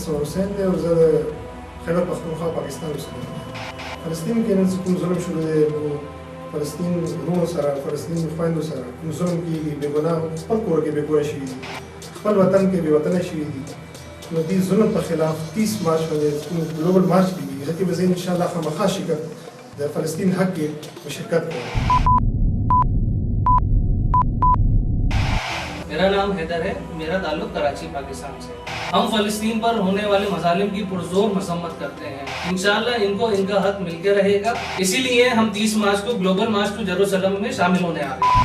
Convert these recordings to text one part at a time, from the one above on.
عصمت حسین دی او زه د خیبر پښتونخوا پاکستان اوسېدونکی یم. فلسطین کې نن کوم ظلم شروع دی فلسطین وروڼو سره فلسطین خویندو سره کوم ظلم کېږي بې ګناه خپل کور کې بې کوره شوي دي خپل وطن کې بې وطنه شوي دي نو دې ظلم په خلاف 30 مارچ باندې کوم ګلوبل مارچ کېږي هغه کې به زه انشاءالله خامخا د فلسطین حق کې شرکت کوم. मेरा नाम हैदर है, मेरा ताल्लुक कराची पाकिस्तान से। हम फ़लस्तीन पर होने वाले मज़ालिम की पुरज़ोर मसम्मत करते हैं। इंशाअल्लाह इनको इनका हक मिलकर रहेगा, इसीलिए हम 30 मार्च को ग्लोबल मार्च टू जेरूसलम में शामिल होने आ रहे हैं।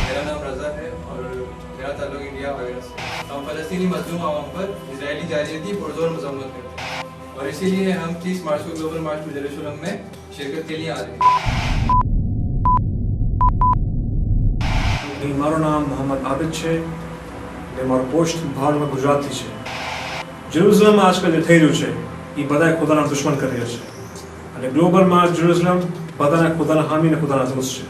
मेरा नाम रज़ा है और मेरा ताल्लुक इंडिया वगैरह से। हम फ़लस्तीनी मज़लूम आवाम पर इजरायली जारहियत की पुरज़ोर मसम्मत करते हैं और इसीलिए हम 30 मार्च को ग्लोबल मार्च टू जेरूसलम में शिरकत के लिए आ रहे हैं। મારું નામ મોહમ્મદ આબિદ છે ને મારો પોસ્ટ ભારતમાં ગુજરાતથી છે. જેરુસલમમાં આજકાલ જે થઈ રહ્યું છે એ બધાએ ખુદાના દુશ્મન કરી રહ્યા છે અને ગ્લોબલમાં જેરુસલમ બધાના ખુદાના હામી અને ખુદાના દોસ્ત છે.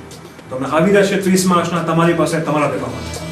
તો અમે આવી રહ્યા છે 30 માર્ચના તમારી પાસે તમારા દેવા માટે.